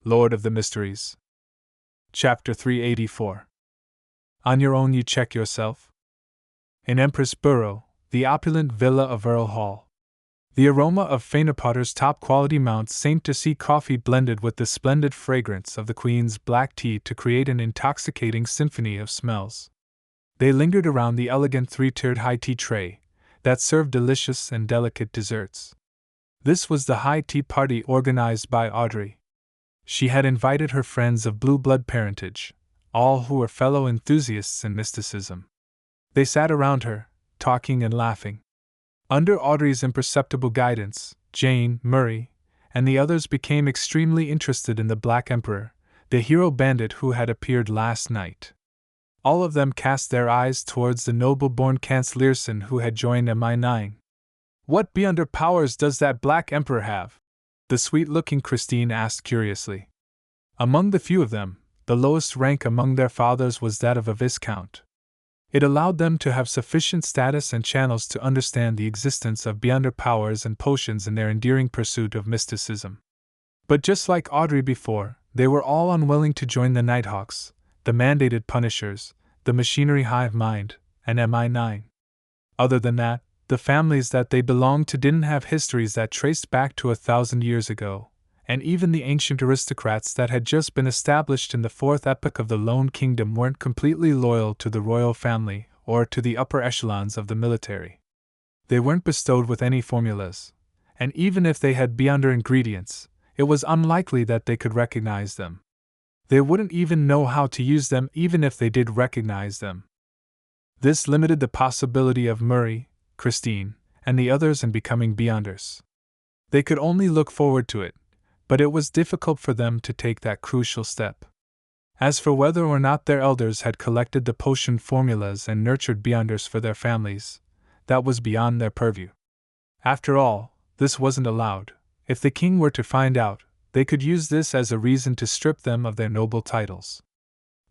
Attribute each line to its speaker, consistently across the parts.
Speaker 1: Lord of the Mysteries. Chapter 384. On your own you check yourself? In Empress Borough, the opulent villa of Earl Hall. The aroma of Fainapotter's top-quality Mount St. Lucie coffee blended with the splendid fragrance of the Queen's black tea to create an intoxicating symphony of smells. They lingered around the elegant three-tiered high tea tray that served delicious and delicate desserts. This was the high tea party organized by Audrey. She had invited her friends of blue blood parentage, all who were fellow enthusiasts in mysticism. They sat around her, talking and laughing. Under Audrey's imperceptible guidance, Jane, Murray, and the others became extremely interested in the Black Emperor, the hero bandit who had appeared last night. All of them cast their eyes towards the noble-born Kanslerson who had joined MI9. "What beyonder powers does that Black Emperor have?" the sweet-looking Christine asked curiously. Among the few of them, the lowest rank among their fathers was that of a viscount. It allowed them to have sufficient status and channels to understand the existence of beyonder powers and potions in their endearing pursuit of mysticism. But just like Audrey before, they were all unwilling to join the Nighthawks, the mandated Punishers, the Machinery Hive Mind, and MI9. Other than that, the families that they belonged to didn't have histories that traced back to 1,000 years ago, and even the ancient aristocrats that had just been established in the fourth epoch of the Lone Kingdom weren't completely loyal to the royal family or to the upper echelons of the military. They weren't bestowed with any formulas, and even if they had beyonder ingredients, it was unlikely that they could recognize them. They wouldn't even know how to use them even if they did recognize them. This limited the possibility of Murray, Christine, and the others in becoming beyonders. They could only look forward to it, but it was difficult for them to take that crucial step. As for whether or not their elders had collected the potion formulas and nurtured beyonders for their families, that was beyond their purview. After all, this wasn't allowed. If the king were to find out, they could use this as a reason to strip them of their noble titles.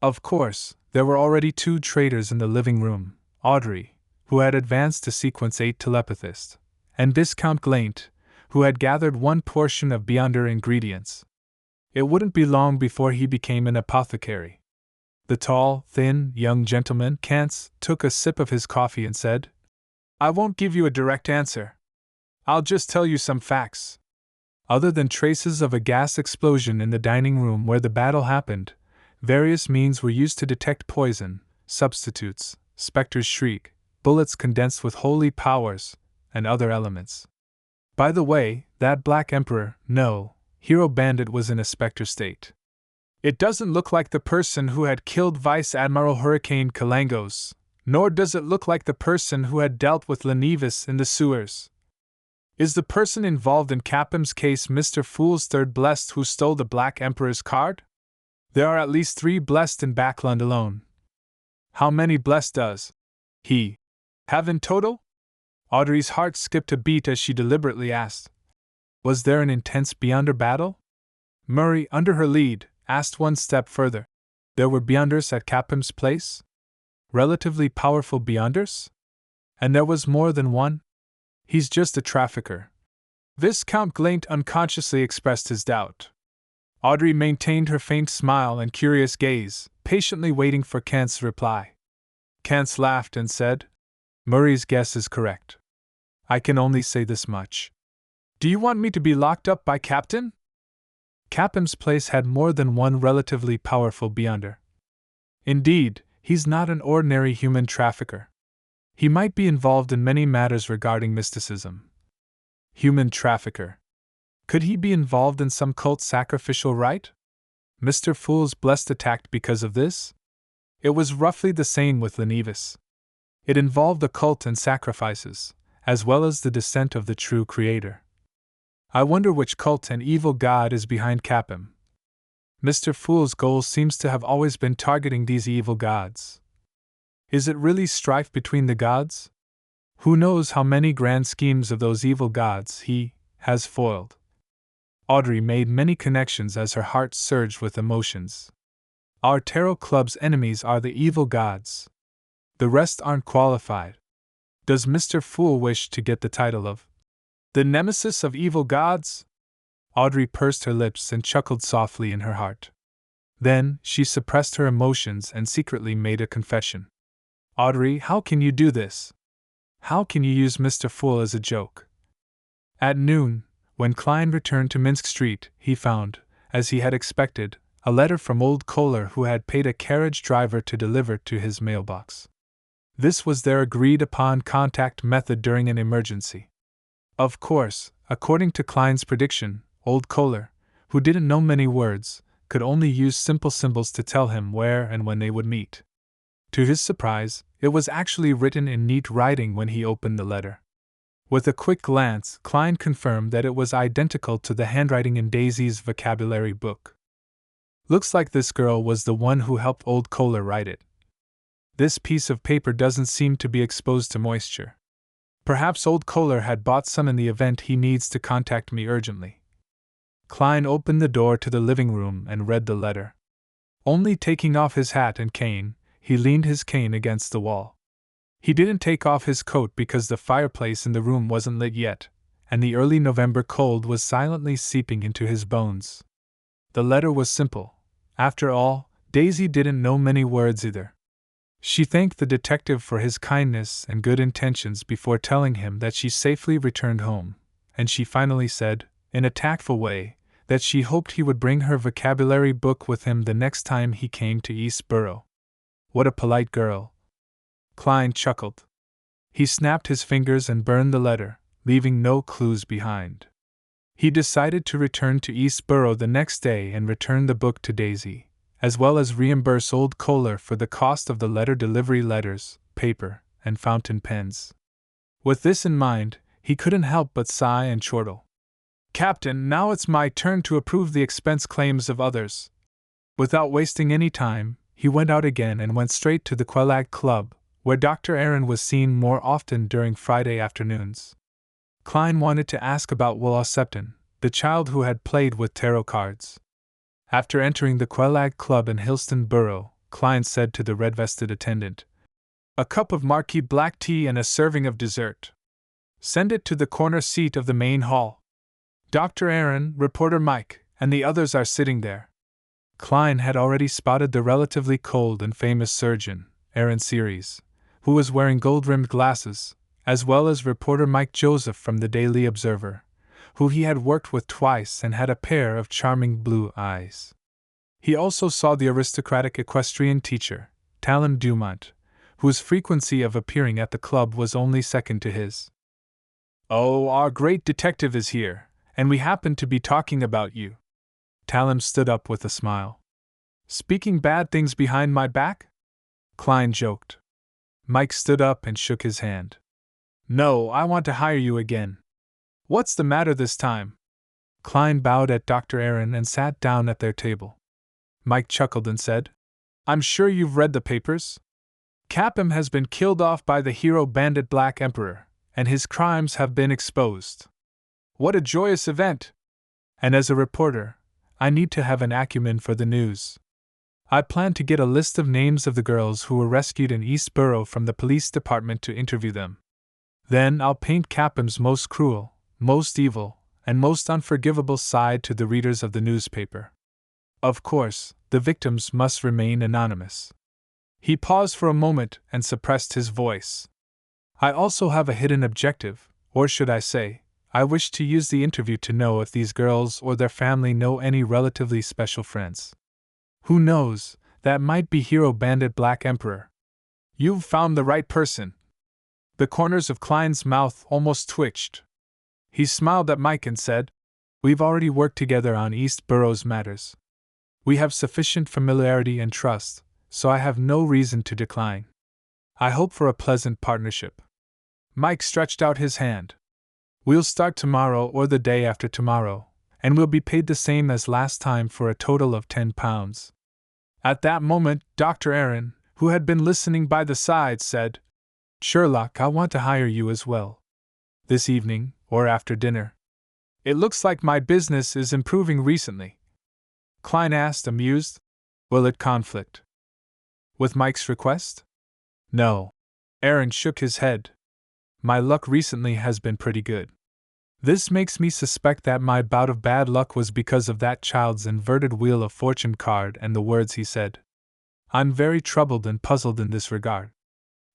Speaker 1: Of course, there were already 2 traitors in the living room, Audrey, who had advanced to Sequence 8 telepathist, and Viscount Glaint, who had gathered one portion of beyonder ingredients. It wouldn't be long before he became an apothecary. The tall, thin, young gentleman, Kantz, took a sip of his coffee and said, "I won't give you a direct answer. I'll just tell you some facts." Other than traces of a gas explosion in the dining room where the battle happened, various means were used to detect poison, substitutes, Spectre's shriek, bullets condensed with holy powers, and other elements. By the way, that Black Emperor, no, hero bandit was in a Spectre state. It doesn't look like the person who had killed Vice Admiral Hurricane Kalangos, nor does it look like the person who had dealt with Lenevis in the sewers. Is the person involved in Capham's case Mr. Fool's third blessed who stole the Black Emperor's card? There are at least 3 blessed in Backland alone. How many blessed does he have in total? Audrey's heart skipped a beat as she deliberately asked. Was there an intense beyonder battle? Murray, under her lead, asked one step further. There were beyonders at Capham's place? Relatively powerful beyonders? And there was more than one? He's just a trafficker. Viscount Glaint unconsciously expressed his doubt. Audrey maintained her faint smile and curious gaze, patiently waiting for Kantz's reply. Kantz laughed and said, "Murray's guess is correct. I can only say this much. Do you want me to be locked up by Captain?" Capham's place had more than one relatively powerful beyonder. Indeed, he's not an ordinary human trafficker. He might be involved in many matters regarding mysticism. Human trafficker. Could he be involved in some cult sacrificial rite? Mr. Fool's blessed attacked because of this? It was roughly the same with Lenevis. It involved the cult and sacrifices, as well as the descent of the true creator. I wonder which cult and evil god is behind Capham. Mr. Fool's goal seems to have always been targeting these evil gods. Is it really strife between the gods? Who knows how many grand schemes of those evil gods he has foiled? Audrey made many connections as her heart surged with emotions. Our tarot club's enemies are the evil gods. The rest aren't qualified. Does Mr. Fool wish to get the title of the nemesis of evil gods? Audrey pursed her lips and chuckled softly in her heart. Then, she suppressed her emotions and secretly made a confession. Audrey, how can you do this? How can you use Mr. Fool as a joke? At noon, when Klein returned to Minsk Street, he found, as he had expected, a letter from old Kohler who had paid a carriage driver to deliver to his mailbox. This was their agreed-upon contact method during an emergency. Of course, according to Klein's prediction, old Kohler, who didn't know many words, could only use simple symbols to tell him where and when they would meet. To his surprise, it was actually written in neat writing when he opened the letter. With a quick glance, Klein confirmed that it was identical to the handwriting in Daisy's vocabulary book. Looks like this girl was the one who helped old Kohler write it. This piece of paper doesn't seem to be exposed to moisture. Perhaps old Kohler had bought some in the event he needs to contact me urgently. Klein opened the door to the living room and read the letter. Only taking off his hat and cane, he leaned his cane against the wall. He didn't take off his coat because the fireplace in the room wasn't lit yet, and the early November cold was silently seeping into his bones. The letter was simple. After all, Daisy didn't know many words either. She thanked the detective for his kindness and good intentions before telling him that she safely returned home, and she finally said, in a tactful way, that she hoped he would bring her vocabulary book with him the next time he came to Eastborough. What a polite girl. Klein chuckled. He snapped his fingers and burned the letter, leaving no clues behind. He decided to return to Eastborough the next day and return the book to Daisy, as well as reimburse old Kohler for the cost of the letter delivery, letters, paper, and fountain pens. With this in mind, he couldn't help but sigh and chortle. Captain, now it's my turn to approve the expense claims of others. Without wasting any time, he went out again and went straight to the Quelag Club, where Dr. Aaron was seen more often during Friday afternoons. Klein wanted to ask about Willa Septon, the child who had played with tarot cards. After entering the Quelag Club in Hillston Borough, Klein said to the red-vested attendant, "A cup of Marquis black tea and a serving of dessert. Send it to the corner seat of the main hall. Dr. Aaron, reporter Mike, and the others are sitting there." Klein had already spotted the relatively cold and famous surgeon, Aaron Series, who was wearing gold-rimmed glasses, as well as reporter Mike Joseph from the Daily Observer, who he had worked with twice and had a pair of charming blue eyes. He also saw the aristocratic equestrian teacher, Talon Dumont, whose frequency of appearing at the club was only second to his. "Oh, our great detective is here, and we happen to be talking about you." Talon stood up with a smile. "Speaking bad things behind my back?" Klein joked. Mike stood up and shook his hand. "No, I want to hire you again. What's the matter this time?" Klein bowed at Dr. Aaron and sat down at their table. Mike chuckled and said, "I'm sure you've read the papers? Capem has been killed off by the hero bandit Black Emperor, and his crimes have been exposed. What a joyous event! And as a reporter, I need to have an acumen for the news. I plan to get a list of names of the girls who were rescued in Eastborough from the police department to interview them. Then I'll paint Capem's most cruel, most evil, and most unforgivable side to the readers of the newspaper. Of course, the victims must remain anonymous." He paused for a moment and suppressed his voice. "I also have a hidden objective, or should I say, I wish to use the interview to know if these girls or their family know any relatively special friends. Who knows, that might be hero bandit Black Emperor." "You've found the right person." The corners of Klein's mouth almost twitched. He smiled at Mike and said, "We've already worked together on Eastborough's matters. We have sufficient familiarity and trust, so I have no reason to decline. I hope for a pleasant partnership." Mike stretched out his hand. "We'll start tomorrow or the day after tomorrow, and we'll be paid the same as last time for a total of £10. At that moment, Dr. Aaron, who had been listening by the side, said, "Sherlock, I want to hire you as well. This evening, or after dinner. It looks like my business is improving recently." Klein asked, amused. "Will it conflict with Mike's request?" "No." Aaron shook his head. "My luck recently has been pretty good. This makes me suspect that my bout of bad luck was because of that child's inverted Wheel of Fortune card and the words he said. I'm very troubled and puzzled in this regard.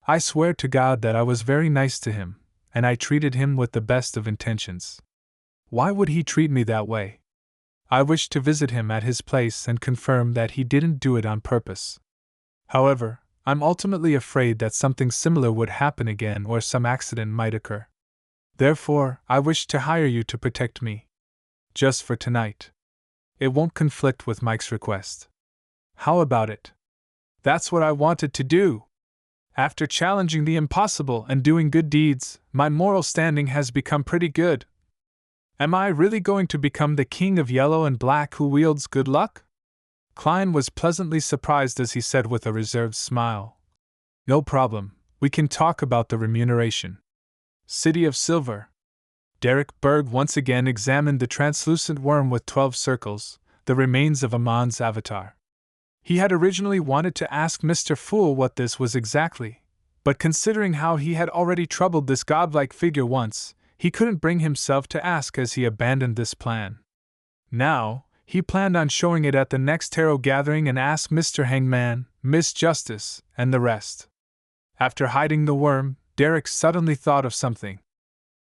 Speaker 1: I swear to God that I was very nice to him, and I treated him with the best of intentions. Why would he treat me that way? I wished to visit him at his place and confirm that he didn't do it on purpose. However, I'm ultimately afraid that something similar would happen again or some accident might occur. Therefore, I wish to hire you to protect me. Just for tonight. It won't conflict with Mike's request. How about it? That's what I wanted to do. After challenging the impossible and doing good deeds, my moral standing has become pretty good. Am I really going to become the king of yellow and black who wields good luck? Klein was pleasantly surprised as he said with a reserved smile. No problem, we can talk about the remuneration. City of Silver. Derek Berg once again examined the translucent worm with 12 circles, the remains of Amon's avatar. He had originally wanted to ask Mr. Fool what this was exactly, but considering how he had already troubled this godlike figure once, he couldn't bring himself to ask as he abandoned this plan. Now, he planned on showing it at the next tarot gathering and ask Mr. Hangman, Miss Justice, and the rest. After hiding the worm, Derek suddenly thought of something.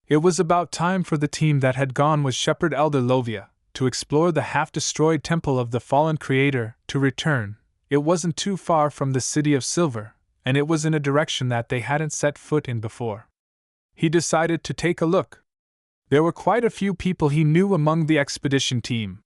Speaker 1: It was about time for the team that had gone with Shepherd Elder Lovia to explore the half-destroyed temple of the fallen creator to return. It wasn't too far from the City of Silver, and it was in a direction that they hadn't set foot in before. He decided to take a look. There were quite a few people he knew among the expedition team,